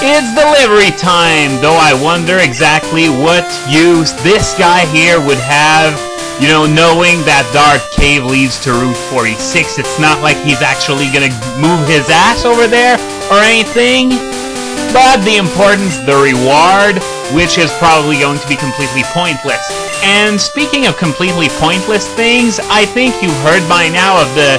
It's delivery time, though I wonder exactly what use this guy here would have. You know, knowing that Dark Cave leads to Route 46, it's not like he's actually gonna move his ass over there or anything. But the importance, the reward, which is probably going to be completely pointless. And speaking of completely pointless things, I think you've heard by now of the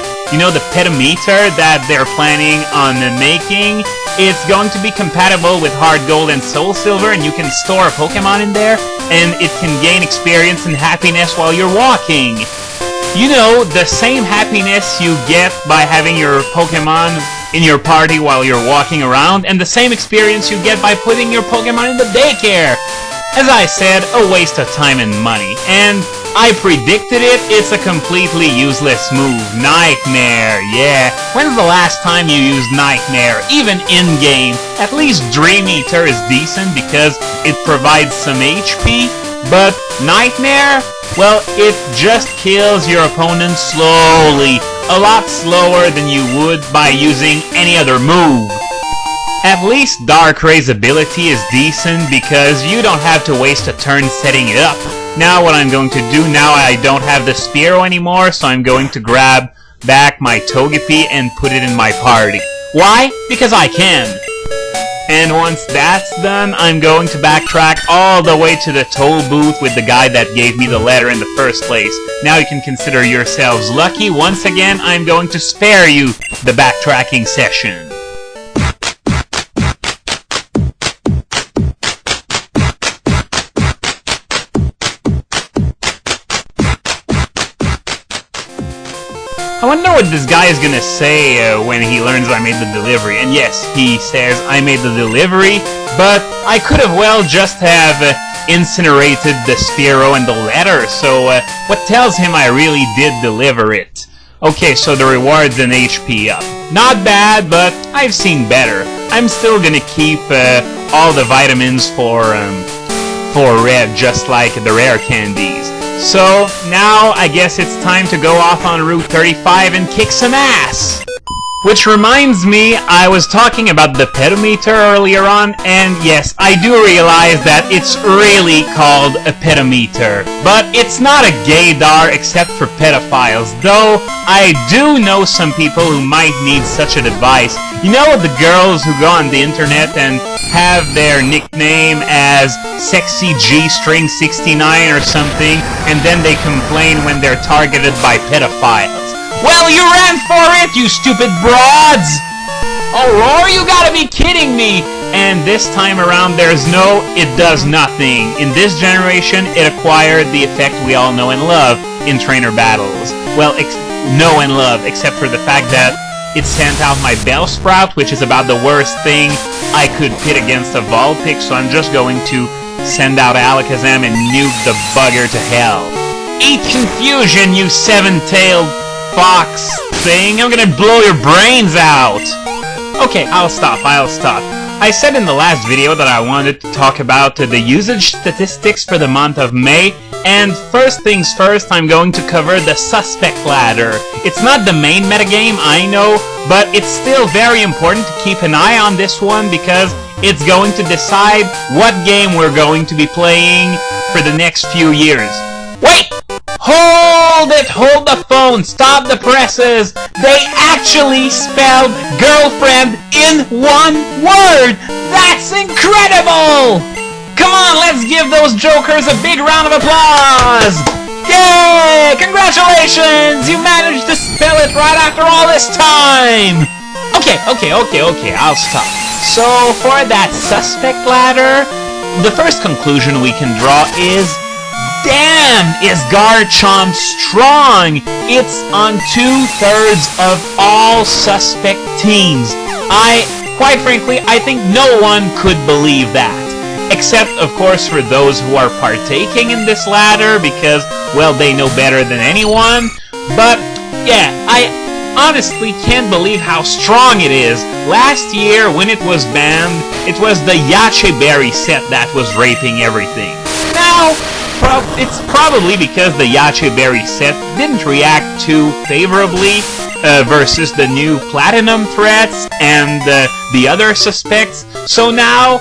pedometer that they're planning on making. It's going to be compatible with Hard Gold and Soul Silver, and you can store a Pokémon in there, and it can gain experience and happiness while you're walking. You know, the same happiness you get by having your Pokémon in your party while you're walking around, and the same experience you get by putting your Pokémon in the daycare. As I said, a waste of time and money, and I predicted it. It's a completely useless move. Nightmare, yeah. When's the last time you used Nightmare, even in-game? At least Dream Eater is decent because it provides some HP, but Nightmare? Well, it just kills your opponent slowly, a lot slower than you would by using any other move. At least Dark Ray's ability is decent because you don't have to waste a turn setting it up. Now what I'm going to do, now I don't have the Spearow anymore, so I'm going to grab back my Togepi and put it in my party. Why? Because I can. And once that's done, I'm going to backtrack all the way to the toll booth with the guy that gave me the letter in the first place. Now you can consider yourselves lucky. Once again, I'm going to spare you the backtracking session. I wonder what this guy is gonna say when he learns I made the delivery. And yes, he says I made the delivery, but I could have well just have incinerated the Spearow and the letter, so what tells him I really did deliver it? Okay, so the reward's an HP up. Not bad, but I've seen better. I'm still gonna keep all the vitamins for Red, just like the rare candies. So, now I guess it's time to go off on Route 35 and kick some ass! Which reminds me, I was talking about the pedometer earlier on, and yes, I do realize that it's really called a pedometer. But it's not a gaydar except for pedophiles, though I do know some people who might need such a device. You know the girls who go on the internet and have their nickname as Sexy G-String 69 or something, and then they complain when they're targeted by pedophiles. Well, you ran for it, you stupid broads! Oh, Roar, you gotta be kidding me! And this time around, there's no, it does nothing. In this generation, it acquired the effect we all know and love in trainer battles. Well, know and love, except for the fact that it sent out my Bellsprout, which is about the worst thing I could pit against a Vulpix, so I'm just going to send out Alakazam and nuke the bugger to hell. Eat confusion, you seven-tailed fox thing! I'm gonna blow your brains out! Okay, I'll stop. I said in the last video that I wanted to talk about the usage statistics for the month of May, and first things first, I'm going to cover the suspect ladder. It's not the main metagame, I know, but it's still very important to keep an eye on this one because it's going to decide what game we're going to be playing for the next few years. Wait! Hold it! Hold the phone! Stop the presses! They actually spelled girlfriend in one word! That's incredible! Come on, let's give those jokers a big round of applause! Yay! Congratulations! You managed to spell it right after all this time! Okay, I'll stop. So, for that suspect ladder, the first conclusion we can draw is, damn, is Garchomp strong! It's on 2/3 of all suspect teams. Quite frankly, I think no one could believe that. Except, of course, for those who are partaking in this ladder, because, well, they know better than anyone. But, yeah, I honestly can't believe how strong it is. Last year, when it was banned, it was the Yache Berry set that was raping everything. Now, it's probably because the Yache Berry set didn't react too favorably, versus the new Platinum threats and the other suspects. So now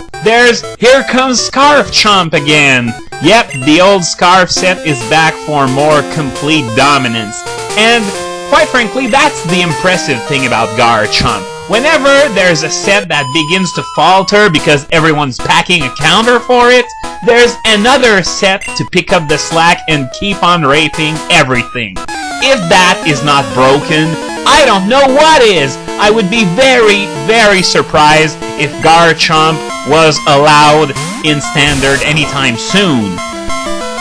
here comes Garchomp again. Yep, the old Scarf set is back for more complete dominance. And quite frankly, that's the impressive thing about Garchomp. Whenever there's a set that begins to falter because everyone's packing a counter for it, there's another set to pick up the slack and keep on raping everything. If that is not broken, I don't know what is. I would be very, very surprised if Garchomp was allowed in Standard anytime soon.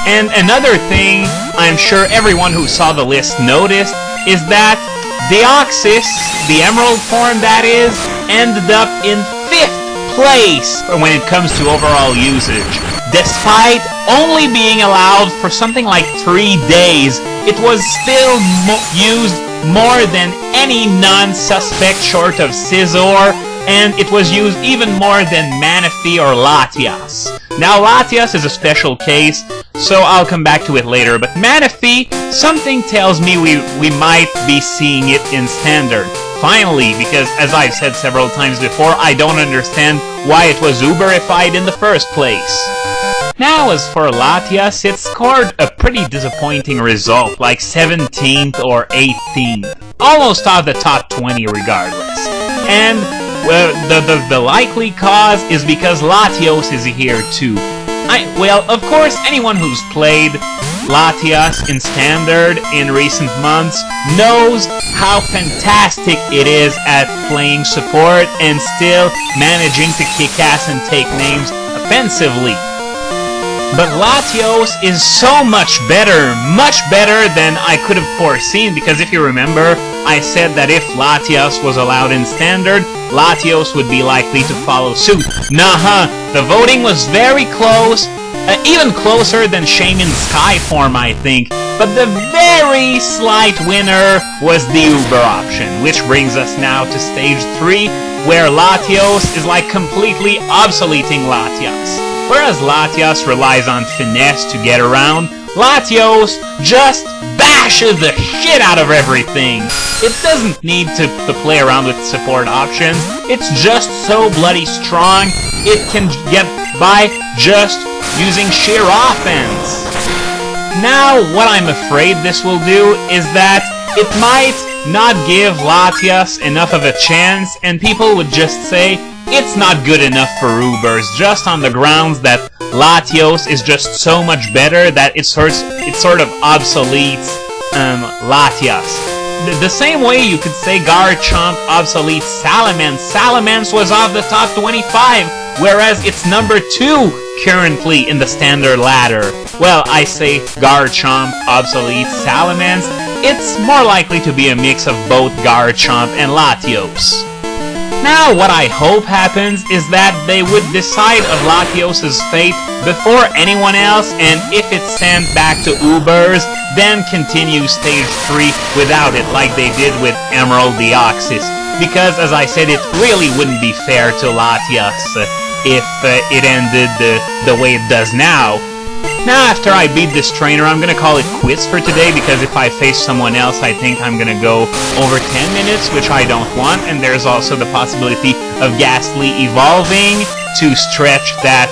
And another thing I'm sure everyone who saw the list noticed is that Deoxys, the Emerald form that is, ended up in 5th place when it comes to overall usage. Despite only being allowed for something like 3 days, it was still used more than any non-suspect short of Scizor, and it was used even more than Manaphy or Latias. Now Latias is a special case, so I'll come back to it later, but Manaphy, something tells me we might be seeing it in Standard. Finally, because as I've said several times before, I don't understand why it was Uberified in the first place. Now as for Latias, it scored a pretty disappointing result, like 17th or 18th. Almost out of the top 20 regardless. And well, the likely cause is because Latios is here too. Well, of course, anyone who's played Latias in Standard in recent months knows how fantastic it is at playing support and still managing to kick ass and take names offensively. But Latios is so much better than I could have foreseen, because if you remember, I said that if Latias was allowed in Standard, Latios would be likely to follow suit. Nah, the voting was very close, even closer than Shaman Sky form, I think. But the very slight winner was the Uber option, which brings us now to Stage 3, where Latios is like completely obsoleting Latias. Whereas Latias relies on finesse to get around, Latios just bashes the shit out of everything. It doesn't need to play around with support options. It's just so bloody strong, it can get by just using sheer offense. Now, what I'm afraid this will do is that it might not give Latias enough of a chance, and people would just say, it's not good enough for Ubers, just on the grounds that Latios is just so much better that it sort of obsoletes Latias. The same way you could say Garchomp obsoletes Salamence. Salamence was off the top 25, whereas it's number 2 currently in the Standard ladder. Well, I say Garchomp obsoletes Salamence. It's more likely to be a mix of both Garchomp and Latios. Now, what I hope happens is that they would decide of Latios' fate before anyone else, and if it's sent back to Ubers, then continue Stage 3 without it, like they did with Emerald Deoxys. Because, as I said, it really wouldn't be fair to Latias if it ended the way it does now. Now, after I beat this trainer, I'm gonna call it quits for today, because if I face someone else, I think I'm gonna go over 10 minutes, which I don't want, and there's also the possibility of Gastly evolving to stretch that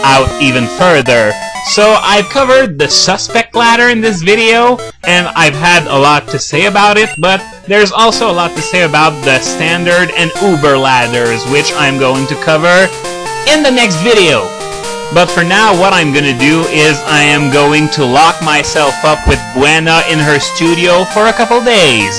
out even further. So I've covered the suspect ladder in this video, and I've had a lot to say about it, but there's also a lot to say about the Standard and Uber ladders, which I'm going to cover in the next video. But for now, what I'm gonna do is I am going to lock myself up with Buena in her studio for a couple days.